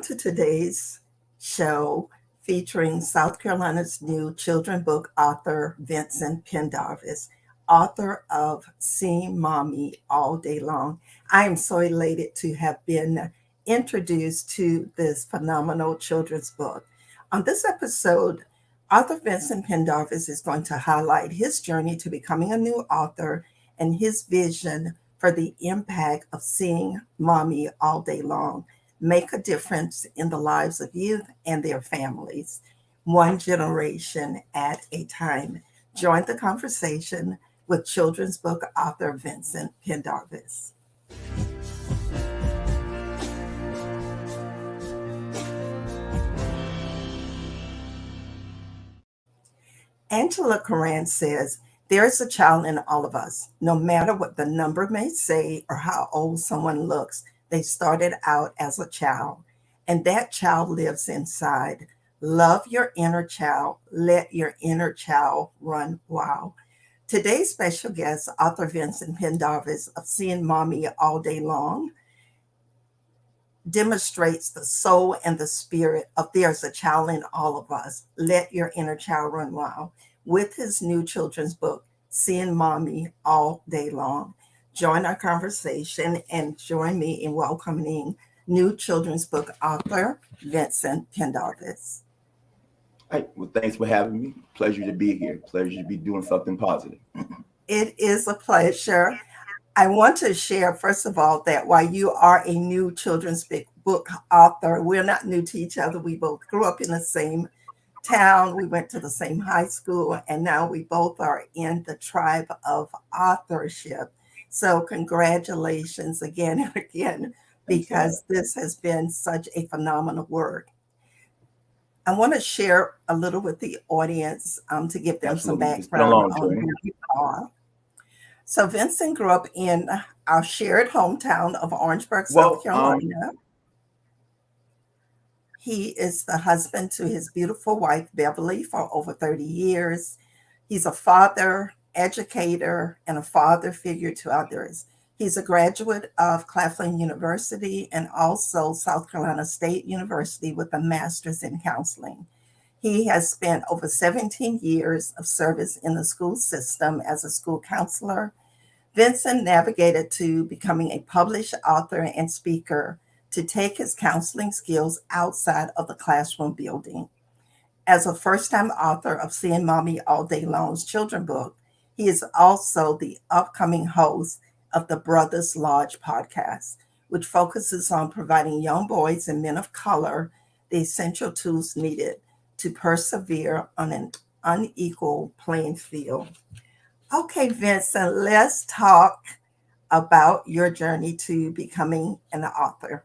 to today's show featuring South Carolina's new children book author, Vincent Pendarvis, author of Seeing Mommy All Day Long. I am so elated to have been introduced to this phenomenal children's book. On this episode, author Vincent Pendarvis is going to highlight his journey to becoming a new author and his vision for the impact of seeing mommy all day long make a difference in the lives of youth and their families, one generation at a time. Join the conversation with children's book author Vincent Pendarvis. Angela Coran says, there is a child in all of us. No matter what the number may say or how old someone looks, they started out as a child, and that child lives inside. Love your inner child. Let your inner child run wild. Today's special guest, author Vincent Pendarvis of Seeing Mommy All Day Long, demonstrates the soul and the spirit of there's a child in all of us. Let your inner child run wild. With his new children's book, Seeing Mommy All Day Long. Join our conversation and join me in welcoming new children's book author, Vincent Pendarvis. Hey, well, thanks for having me. Pleasure to be here. Pleasure to be doing something positive. It is a pleasure. I want to share, first of all, that while you are a new children's book author, we're not new to each other. We both grew up in the same town. We went to the same high school, and now we both are in the tribe of authorship. So congratulations again and again, because this has been such a phenomenal work. I want to share a little with the audience to give them some Absolutely. It's been a background long on journey. who you are. So Vincent grew up in our shared hometown of Orangeburg, South Well, Carolina. He is the husband to his beautiful wife, Beverly, for over 30 years. He's a father, educator, and a father figure to others. He's a graduate of Claflin University and also South Carolina State University with a master's in counseling. He has spent over 17 years of service in the school system as a school counselor. Vincent navigated to becoming a published author and speaker to take his counseling skills outside of the classroom building. As a first-time author of Seeing Mommy All Day Long's children book, he is also the upcoming host of the Brothers Lodge podcast, which focuses on providing young boys and men of color the essential tools needed to persevere on an unequal playing field. Okay, Vincent, let's talk about your journey to becoming an author.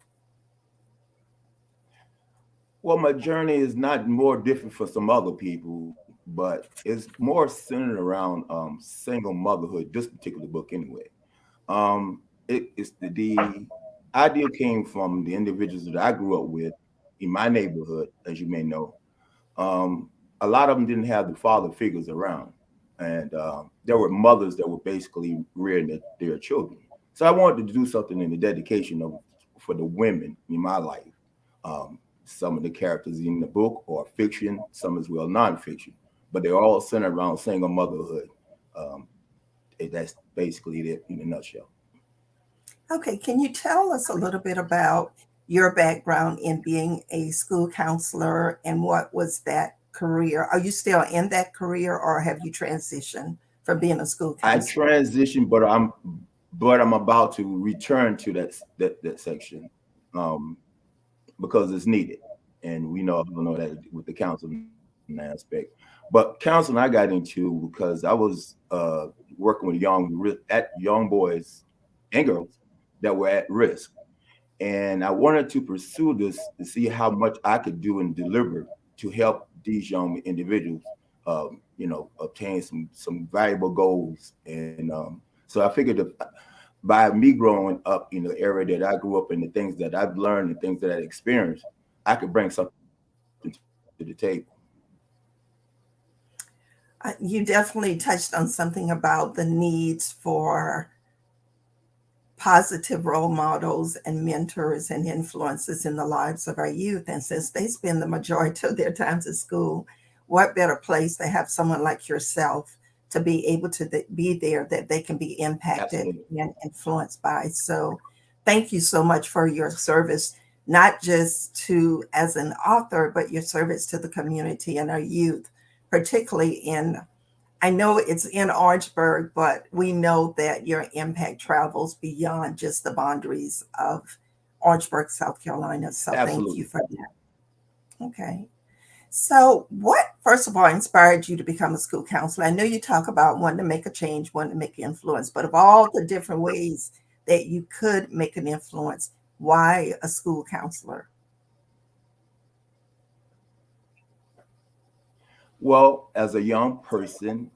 Well, my journey is not more different for some other people, but it's more centered around single motherhood. This particular book, anyway. The idea came from the individuals that I grew up with in my neighborhood, as you may know. A lot of them didn't have the father figures around, and there were mothers that were basically rearing their children. So I wanted to do something in the dedication of for the women in my life. Some of the characters in the book are fiction, some as well nonfiction, but they're all centered around single motherhood. Um, that's basically it in a nutshell. Okay, can you tell us a little bit about your background in being a school counselor and what was that career? Are you still in that career or have you transitioned from being a school I counselor? transitioned, but I'm about to return to that section um, because it's needed, and we know I don't know that with the counseling aspect. But counseling I got into because I was working with young boys and girls that were at risk, and I wanted to pursue this to see how much I could do and deliver to help these young individuals, obtain some valuable goals. And so I figured that by me growing up in the area that I grew up in, the things that I've learned, the things that I experienced, I could bring something to the table. You definitely touched on something about the needs for positive role models and mentors and influences in the lives of our youth. And since they spend the majority of their times at school, what better place to have someone like yourself to be able to be there that they can be impacted Absolutely. and influenced by? So thank you so much for your service, not just to as an author, but your service to the community and our youth, particularly in, I know it's in Orangeburg, but we know that your impact travels beyond just the boundaries of Orangeburg, South Carolina. So thank you Absolutely. for that. Okay. So, what, first of all, inspired you to become a school counselor? I know you talk about wanting to make a change, wanting to make an influence, but of all the different ways that you could make an influence, why a school counselor? Well, as a young person,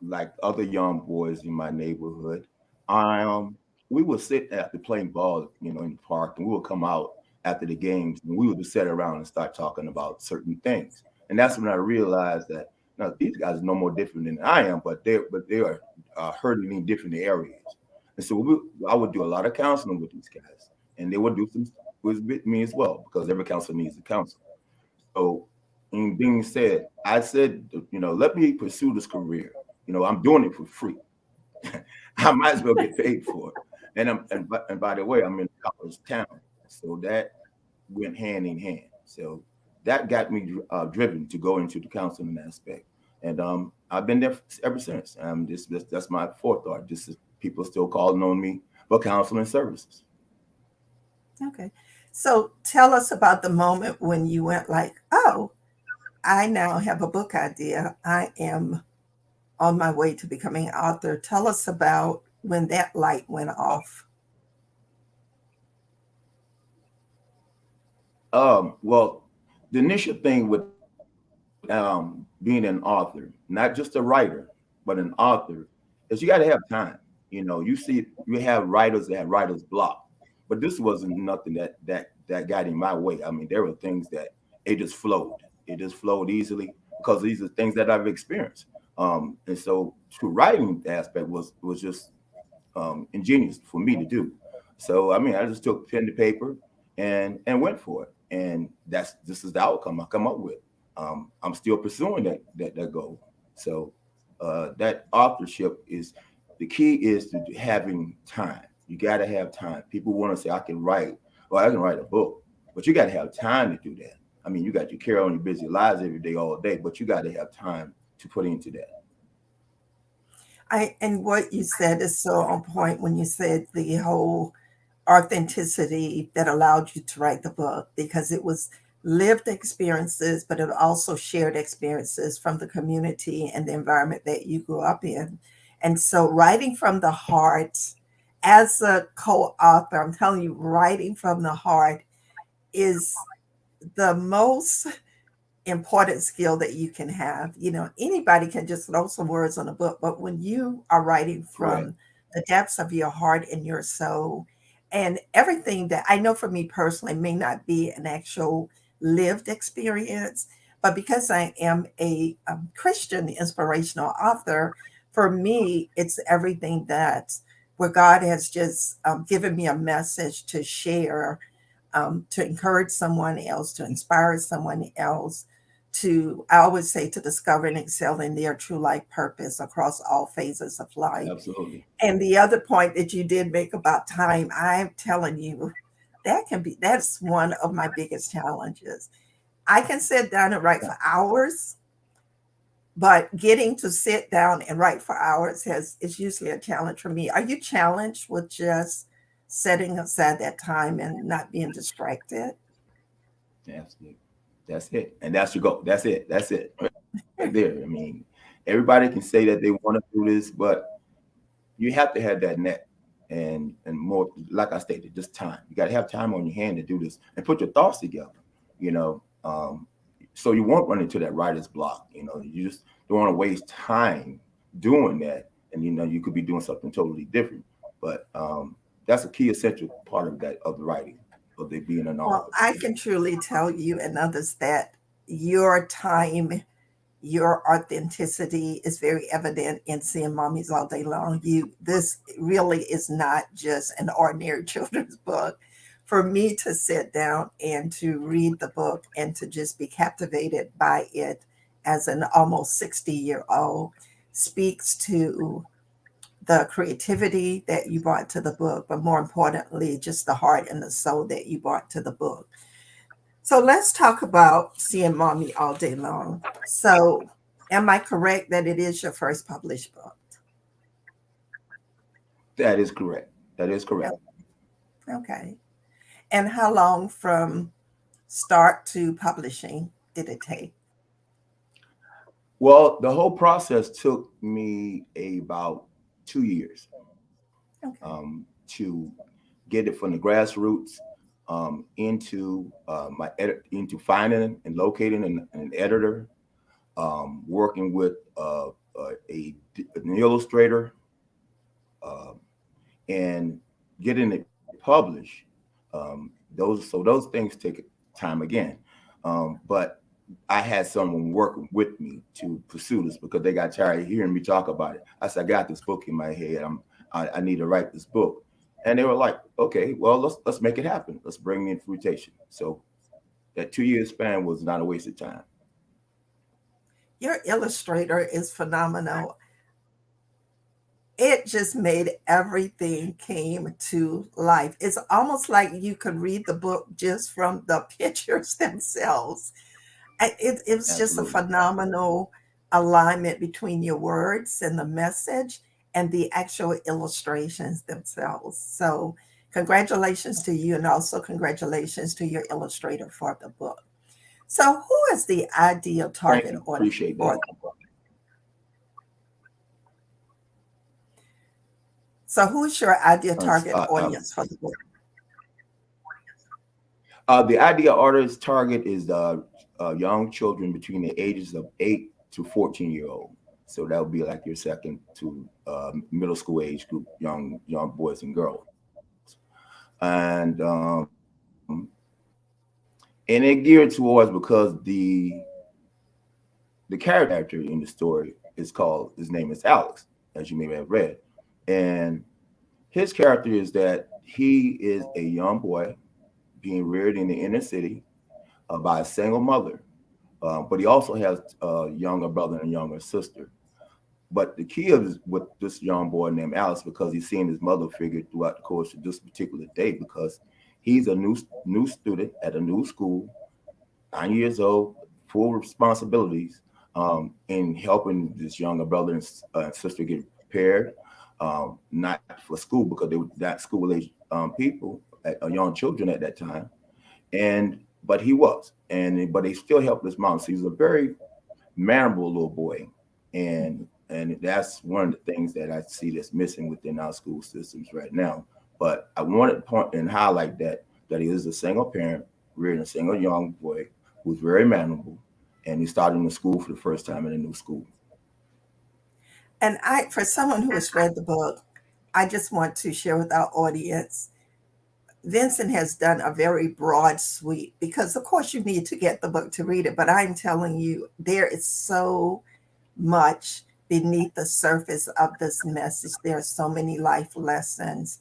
like other young boys in my neighborhood, I we would sit after playing ball, in the park, and we would come out after the games, and we would just sit around and start talking about certain things. And that's when I realized that now these guys are no more different than I am, but they are hurting in different areas. And so I would do a lot of counseling with these guys, and they would do some with me as well because every counselor needs a counselor. So, in being said, I said, let me pursue this career. I'm doing it for free. I might as well get paid for it. And by the way, I'm in a college town, so that went hand in hand. So that got me driven to go into the counseling aspect, and I've been there ever since. That's my forethought. This is people still calling on me for counseling services. Okay. So, tell us about the moment when you went like, oh, I now have a book idea. I am on my way to becoming an author. Tell us about when that light went off. Well, the initial thing with being an author, not just a writer, but an author, is you got to have time. You see, you have writers that have writer's block, but this wasn't nothing that got in my way. I mean, there were things that it just flowed. It just flowed easily because these are things that I've experienced. And so, to writing aspect was just ingenious for me to do. So I mean, I just took pen to paper and went for it, and this is the outcome I come up with. I'm still pursuing that goal. So that authorship is the key is to having time. You got to have time. People want to say I can write, or I can write a book, but you got to have time to do that. I mean, you got to carry on your busy lives every day, all day, but you got to have time to put into that. I and what you said is so on point when you said the whole authenticity that allowed you to write the book because it was lived experiences, but it also shared experiences from the community and the environment that you grew up in. And so, writing from the heart, as a co author, I'm telling you, writing from the heart is the most important skill that you can have. Anybody can just throw some words on a book, but when you are writing Correct. from the depths of your heart and your soul, and everything that I know for me personally may not be an actual lived experience, but because I am a Christian inspirational author, for me, it's everything that where God has just given me a message to share, to encourage someone else, to inspire someone else, to, I always say, to discover and excel in their true life purpose across all phases of life. Absolutely. And the other point that you did make about time, I'm telling you, that's one of my biggest challenges. I can sit down and write Yeah. for hours, but getting to sit down and write for hours is usually a challenge for me. Are you challenged with just setting aside that time and not being distracted? Absolutely. That's it. And that's your goal. That's it. That's it. Right there. I mean, everybody can say that they want to do this, but you have to have that net and more, like I stated, just time. You got to have time on your hand to do this and put your thoughts together, you know. So you won't run into that writer's block. You just don't want to waste time doing that. And, you could be doing something totally different. But that's a key essential part of that, of the writing, of the being an Well, author. I can truly tell you and others that your time Your authenticity is very evident in Seeing Mommies All Day Long. This really is not just an ordinary children's book. For me to sit down and to read the book and to just be captivated by it as an almost 60-year-old speaks to the creativity that you brought to the book, but more importantly, just the heart and the soul that you brought to the book. So let's talk about Seeing Mommy All Day Long. So, am I correct that it is your first published book? That is correct. That is correct. Yep. Okay. And how long from start to publishing did it take? Well, the whole process took me about 2 years Okay. to get it from the grassroots into into finding and locating an editor, working with an illustrator, uh, and getting it published. Those things take time again, but I had someone working with me to pursue this because they got tired of hearing me talk about it. I said, I got this book in my head. I need to write this book. And they were like, okay, well, let's make it happen. Let's bring in fruitation. So that 2 year span was not a waste of time. Your illustrator is phenomenal. It just made everything came to life. It's almost like you could read the book just from the pictures themselves. It was just a Absolutely. phenomenal alignment between your words and the message and the actual illustrations themselves. So, congratulations to you, and also congratulations to your illustrator for the book. So, who is the ideal Thank target you. audience Appreciate for that. the book? So, who is your ideal Uh, target uh, uh, audience for the book? the idea artist target is young children between the ages of 8 to 14-year old. So that would be like your second to middle school age group, young boys and girls. And it geared towards because the character in the story his name is Alex, as you may have read. And his character is that he is a young boy being reared in the inner city by a single mother. But he also has a younger brother and a younger sister. But the key is with this young boy named Alice because he's seen his mother figure throughout the course of this particular day because he's a new student at a new school, 9 years old, full responsibilities, in helping this younger brother and sister get prepared, not for school because they were not school age people, young children at that time, and but he was, and but they still helped his mom. So he was a very mannerable little boy, and that's one of the things that I see that's missing within our school systems right now. But I wanted to point and highlight that he is a single parent rearing a single young boy who's very mannerable, and he's starting the school for the first time in a new school. And for someone who has read the book, I just want to share with our audience Vincent has done a very broad sweep because, of course, you need to get the book to read it. But I'm telling you, there is so much beneath the surface of this message. There are so many life lessons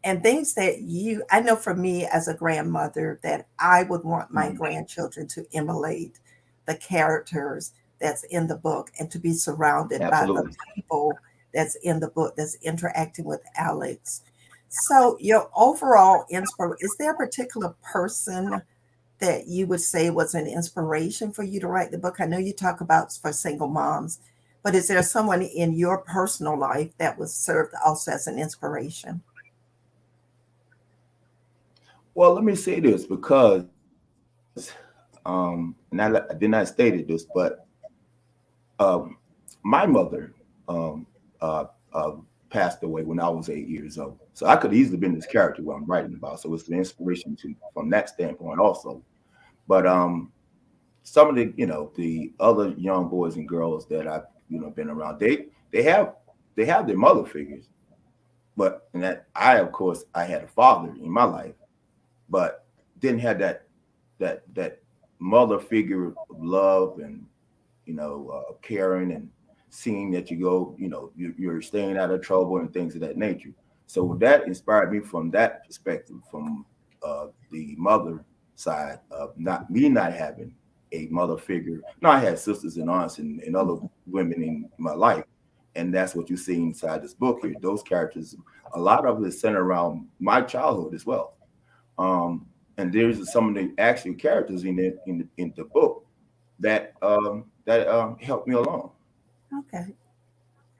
and things that I know for me as a grandmother, that I would want my Mhm. grandchildren to emulate the characters that's in the book and to be surrounded by the Absolutely. people that's in the book that's interacting with Alex. So, your overall inspiration, is there a particular person that you would say was an inspiration for you to write the book? I know you talk about for single moms, but is there someone in your personal life that was served also as an inspiration? Well, let me say this because, and I did not stated this, but um, my mother um, uh, uh, passed away when I was 8 years old. So I could easily been this character what I'm writing about. So it's an inspiration to from that standpoint also. But some of the the other young boys and girls that I've been around, they have they have their mother figures, but and that I of course I had a father in my life, but didn't have that mother figure of love and caring and seeing that you go, you're staying out of trouble and things of that nature. So that inspired me from that perspective, from the mother side of not having a mother figure. No, I had sisters and aunts and other women in my life, and that's what you see inside this book here. Those characters, a lot of it is centered around my childhood as well. Um, and there's some of the actual characters in the book that helped me along. Okay.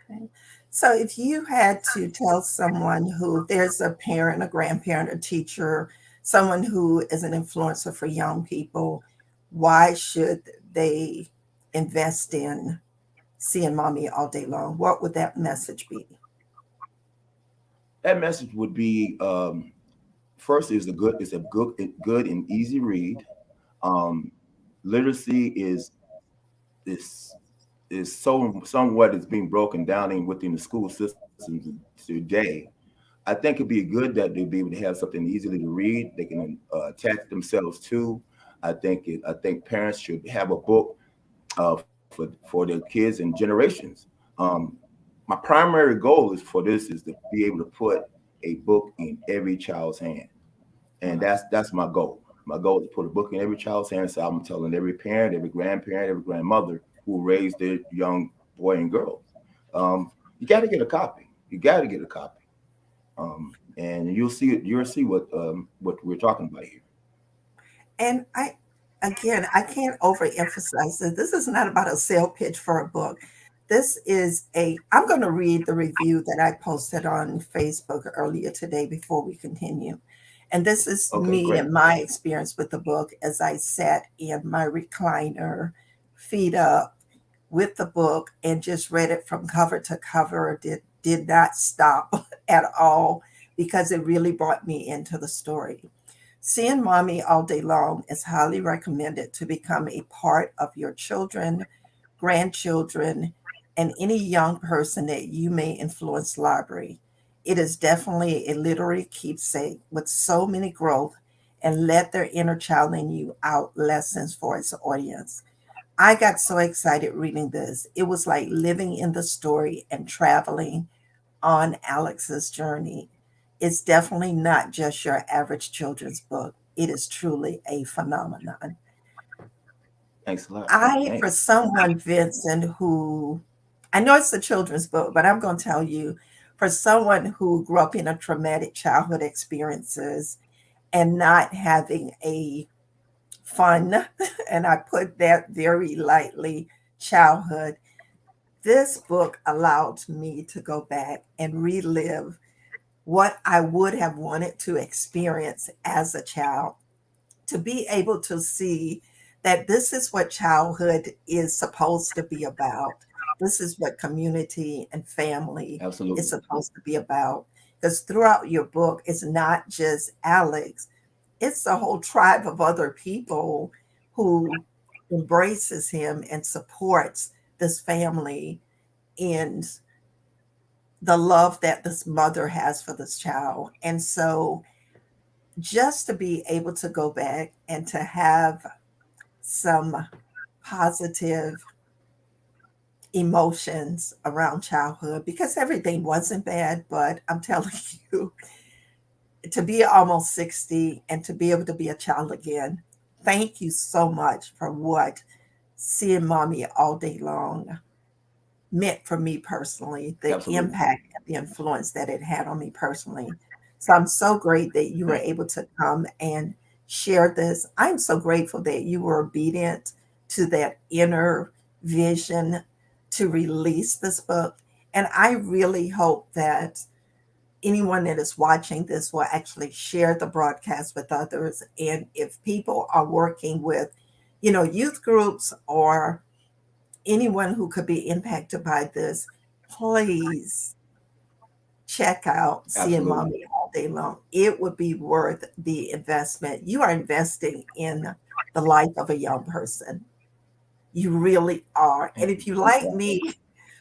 Okay. So if you had to tell someone who there's a parent, a grandparent, a teacher, someone who is an influencer for young people, why should they invest in seeing mommy all day long? What would that message be? That message would be first is a good and easy read. Um, Literacy is is so somewhat is being broken down in within the school systems today. I think it'd be good that they'll be able to have something easily to read. They can attach themselves to. I think parents should have a book for their kids and generations. Um, my primary goal is for this is to be able to put a book in every child's hand, and that's my goal. My goal is to put a book in every child's hand. So I'm telling every parent, every grandparent, every grandmother who raised their young boy and girl, you got to get a copy. You got to get a copy, and you'll see what we're talking about here. And again, I can't overemphasize this. This is not about a sale pitch for a book. I'm going to read the review that I posted on Facebook earlier today before we continue. And this is Okay, me great. and my experience with the book as I sat in my recliner, feet up, with the book and just read it from cover to cover. Did not stop at all because it really brought me into the story. Seeing mommy all day long is highly recommended to become a part of your children, grandchildren, and any young person that you may influence library. It is definitely a literary keepsake with so many growth and let their inner child in you out lessons for its audience. I got so excited reading this. It was like living in the story and traveling on Alex's journey. It's definitely not just your average children's book. It is truly a phenomenon. Thanks a lot. For Thanks. someone, Vincent, who I know it's a children's book, but I'm going to tell you, for someone who grew up in a traumatic childhood experiences and not having a fun, and I put that very lightly, childhood, this book allowed me to go back and relive what I would have wanted to experience as a child, to be able to see that this is what childhood is supposed to be about. This is what community and family is Absolutely. supposed to be about. Because throughout your book, it's not just Alex, it's a whole tribe of other people who embraces him and supports this family and the love that this mother has for this child. And so just to be able to go back and to have some positive emotions around childhood, because everything wasn't bad, but I'm telling you, to be almost 60 and to be able to be a child again, thank you so much for what seeing mommy all day long meant for me personally, the Absolutely. impact and the influence that it had on me personally. So I'm so great that you were Thank able to come and share this. I'm so grateful that you were obedient to that inner vision to release this book. And I really hope that anyone that is watching this will actually share the broadcast with others. And if people are working with, youth groups or anyone who could be impacted by this, please check out Seeing absolutely. Mommy All Day Long. It would be worth the investment. You are investing in the life of a young person. You really are. And Thank if you. you like me,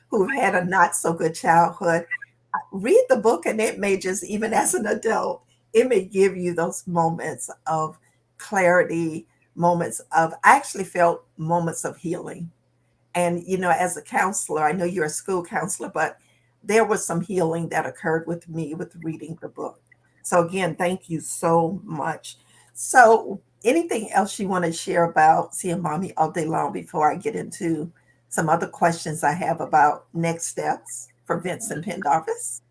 who've had a not so good childhood, read the book and it may just, even as an adult, it may give you those moments of clarity, moments of, I actually felt moments of healing And, as a counselor, I know you're a school counselor, but there was some healing that occurred with me with reading the book. So, again, thank you so much. So, anything else you want to share about Seeing Mommy All Day Long before I get into some other questions I have about next steps for Vincent Pendarvis?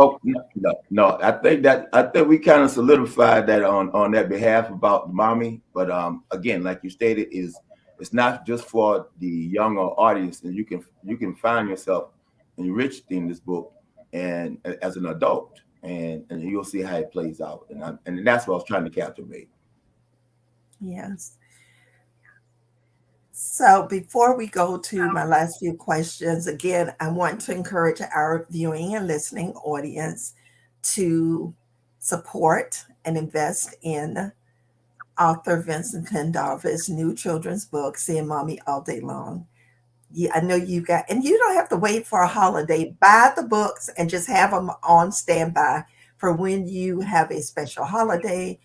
Oh no, no, no. I think we kind of solidified that on that behalf about mommy. But again, like you stated, is it's not just for the younger audience, and you can find yourself enriched in this book and as an adult, and you'll see how it plays out, and that's what I was trying to captivate. Yes. So before we go to my last few questions, again, I want to encourage our viewing and listening audience to support and invest in author Vincent Pendarvis' new children's book, Seeing Mommy All Day Long. Yeah, I know you got, and you don't have to wait for a holiday. Buy the books and just have them on standby for when you have a special holiday,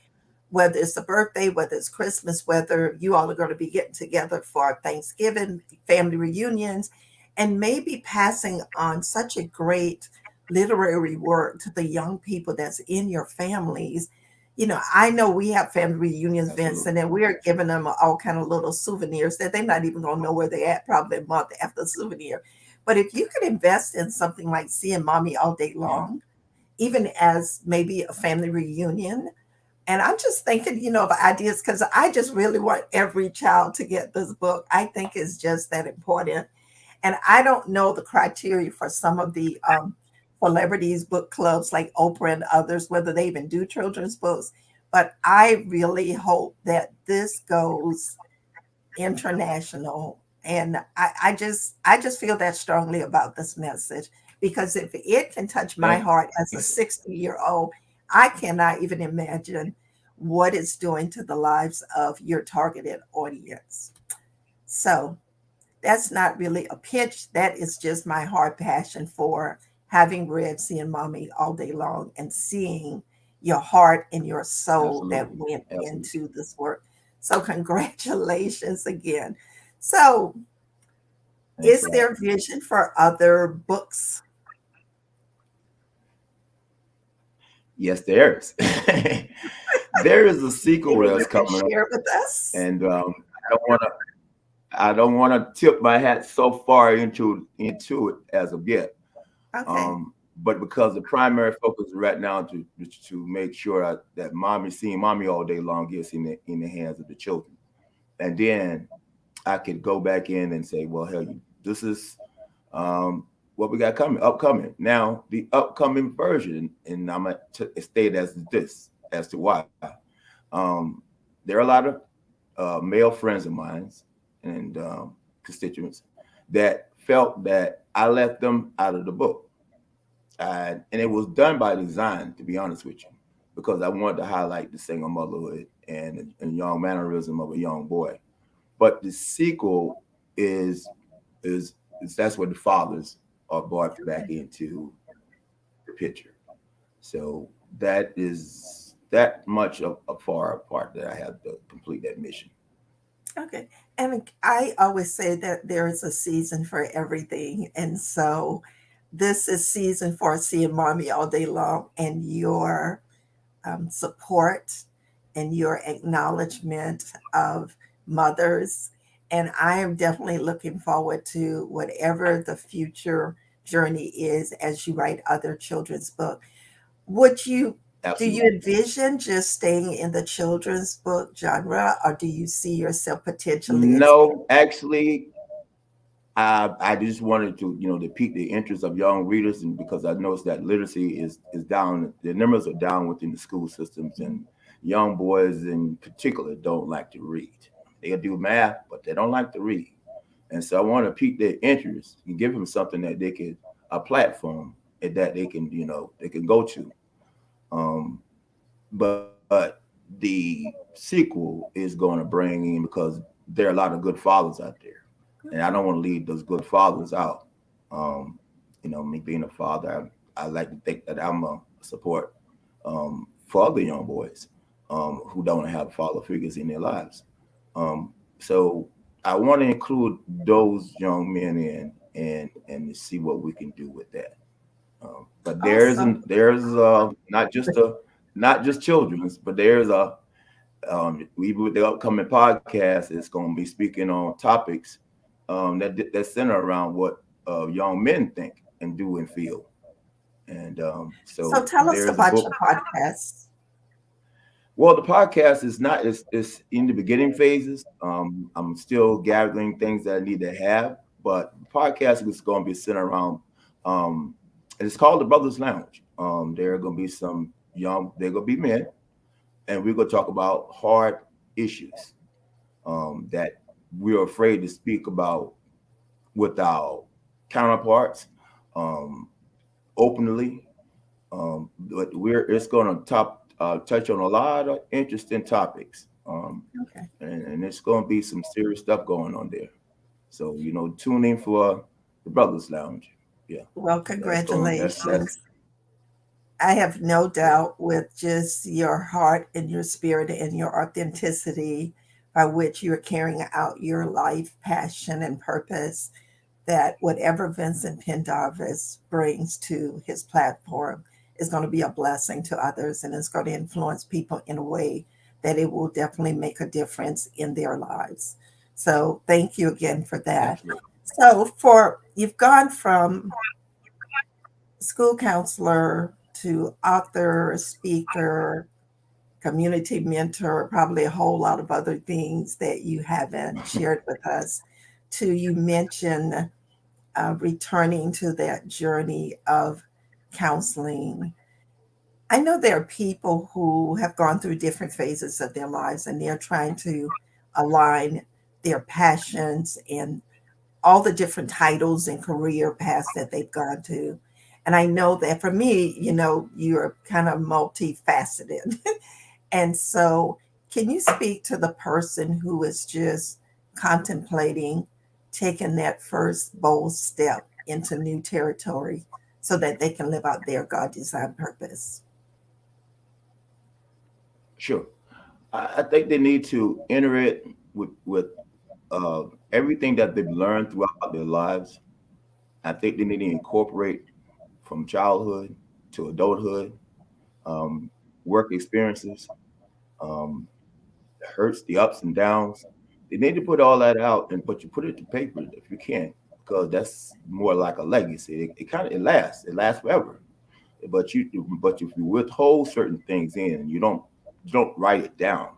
whether it's a birthday, whether it's Christmas, whether you all are going to be getting together for Thanksgiving, family reunions, and maybe passing on such a great literary work to the young people that's in your families. I know we have family reunions, Vincent, Absolutely. and we're giving them all kind of little souvenirs that they're not even going to know where they're at probably a month after the souvenir. But if you could invest in something like Seeing Mommy All Day Yeah, Long, even as maybe a family reunion, and I'm just thinking, of ideas because I just really want every child to get this book. I think it's just that important. And I don't know the criteria for some of the celebrities book clubs like Oprah and others, whether they even do children's books. But I really hope that this goes international. And I just feel that strongly about this message because if it can touch my thank heart as a you. 60-year-old, I cannot even imagine what it's doing to the lives of your targeted audience. So that's not really a pitch. That is just my heart passion for having read Seeing Mommy All Day Long and seeing your heart and your soul that Absolutely, went absolutely. into this work. So, congratulations again. So, Thanks is a lot. there vision for other books? Yes, there is. There is a sequel Maybe that's you can coming up, share with us. and I don't want to tip my hat so far into it as of yet. Okay. But because the primary focus right now to make sure that mommy seeing mommy all day long gets in the hands of the children, and then I could go back in and say, well, hell, this is um, what we got coming upcoming now. The upcoming version, and I'm gonna state as to why. Um, there are a lot of male friends of mine and constituents that felt that I left them out of the book. And it was done by design, to be honest with you, because I wanted to highlight the single motherhood and young mannerism of a young boy. But the sequel is is that's where the fathers are brought back Okay. into the picture. So that is that much of a far apart that I have to complete that mission. Okay. And I always say that there is a season for everything. And so this is season for Seeing Mommy All Day Long, and your support and your acknowledgement of mothers. And I am definitely looking forward to whatever the future journey is as you write other children's books. Would you do you Absolutely. envision just staying in the children's book genre, or do you see yourself potentially No, expanding? actually, I just wanted to pique the interest of young readers, and because I noticed that literacy is down, the numbers are down within the school systems, and young boys in particular don't like to read. They'll do math, but they don't like to read. And so I want to pique their interest and give them something that they could a platform and that they can go to. Um, but the sequel is going to bring in because there are a lot of good fathers out there, and I don't want to leave those good fathers out. Um, me being a father, I like to think that I'm a support for other young boys who don't have father figures in their lives. So I want to include those young men in and to see what we can do with that. But Awesome. there's not just children's, but there's a even with the upcoming podcast, it's going to be speaking on topics that center around what young men think and do and feel. And So so tell us there's a about book. your podcast. Well, the podcast is not it's in the beginning phases. I'm still gathering things that I need to have, but the podcast is going to be centered around. Um, and it's called the Brothers Lounge. There are going to be some young. They're going to be men, and we're going to talk about hard issues that we're afraid to speak about with our counterparts um, openly. But it's going to touch on a lot of interesting topics, Okay. and it's going to be some serious stuff going on there. So tune in for the Brothers Lounge. Yeah, Well, that's congratulations. I have no doubt with just your heart and your spirit and your authenticity by which you're carrying out your life, passion, and purpose, that whatever Vincent Pendarvis brings to his platform is going to be a blessing to others and it's going to influence people in a way that it will definitely make a difference in their lives. So thank you again for that. absolutely. So for you've gone from school counselor to author, speaker, community mentor, probably a whole lot of other things that you haven't shared with us. To you mention returning to that journey of counseling. I know there are people who have gone through different phases of their lives and they're trying to align their passions and all the different titles and career paths that they've gone to. And I know that for me, you're kind of multifaceted. And so, can you speak to the person who is just contemplating taking that first bold step into new territory so that they can live out their God designed purpose? Sure. I think they need to enter it with everything that they've learned throughout their lives. I think they need to incorporate from childhood to adulthood, um, work experiences, um, the hurts, the ups and downs. They need to put all that out, but you put it to paper if you can, because that's more like a legacy. It kind of it lasts forever. But if you withhold certain things in, you don't write it down.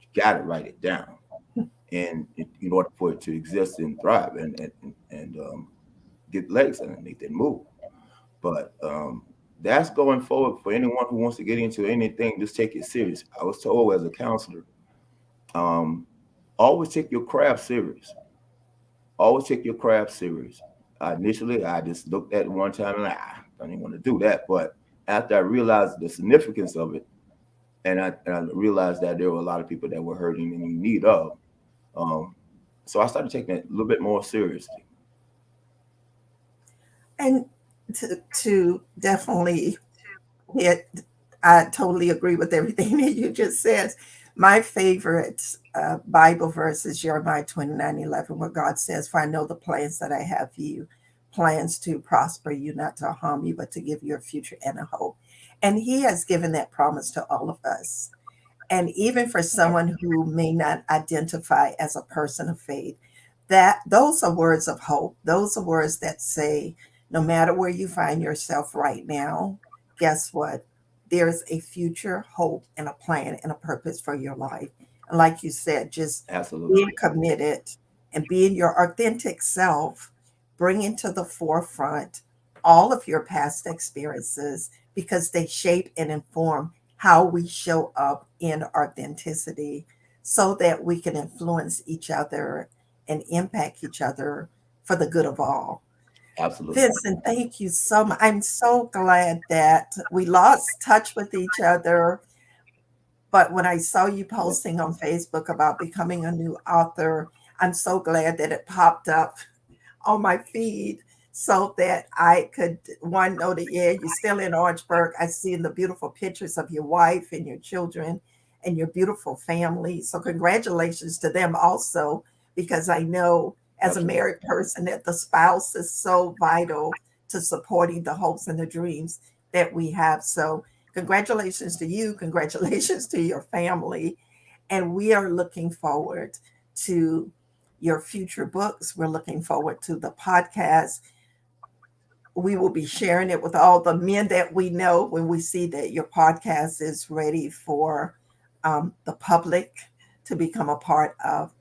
You got to write it down, and in order for it to exist and thrive and get legs underneath and move. But that's going forward for anyone who wants to get into anything. Just take it serious. I was told as a counselor, um, always take your craft serious. Always take your craft serious. Initially, I just looked at it one time and I don't even want to do that. But after I realized the significance of it, and I realized that there were a lot of people that were hurting and in need of, um, so I started taking it a little bit more seriously. And to definitely hit, I totally agree with everything that you just said. My favorite Bible verse is Jeremiah 29:11, where God says, "For I know the plans that I have for you, plans to prosper you, not to harm you, but to give you a future and a hope." And He has given that promise to all of us. And even for someone who may not identify as a person of faith, that those are words of hope. Those are words that say, no matter where you find yourself right now, guess what? There's a future hope and a plan and a purpose for your life. And like you said, just Absolutely, being committed and being your authentic self, bringing to the forefront all of your past experiences because they shape and inform how we show up in authenticity so that we can influence each other and impact each other for the good of all. absolutely. Vincent, thank you so much. I'm so glad that we lost touch with each other. But when I saw you Yeah, posting on Facebook about becoming a new author, I'm so glad that it popped up on my feed so that I could one know that yeah, you're still in Orangeburg. I see the beautiful pictures of your wife and your children and your beautiful family. So congratulations to them also because I know as a Absolutely. married person that the spouse is so vital to supporting the hopes and the dreams that we have. So, congratulations to you, congratulations to your family. And we are looking forward to your future books. We're looking forward to the podcast. We will be sharing it with all the men that we know when we see that your podcast is ready for the public to become a part of.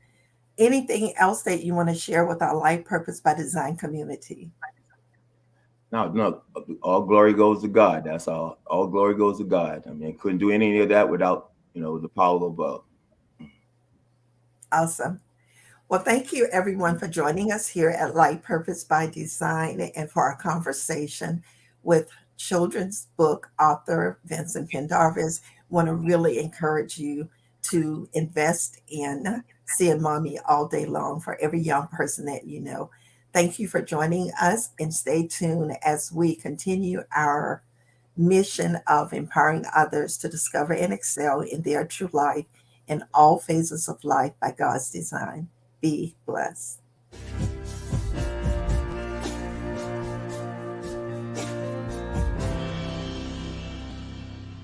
Anything else that you want to share with our Life Purpose by Design community? No, no, all glory goes to God. That's all. All glory goes to God. I mean, couldn't do any of that without, the power above. Awesome. Well, thank you everyone for joining us here at Light Purpose by Design and for our conversation with children's book author Vincent Pendarvis. Want to really encourage you to invest in Seeing Mommy All Day Long for every young person that you know. Thank you for joining us and stay tuned as we continue our mission of empowering others to discover and excel in their true life in all phases of life by God's design. Be blessed.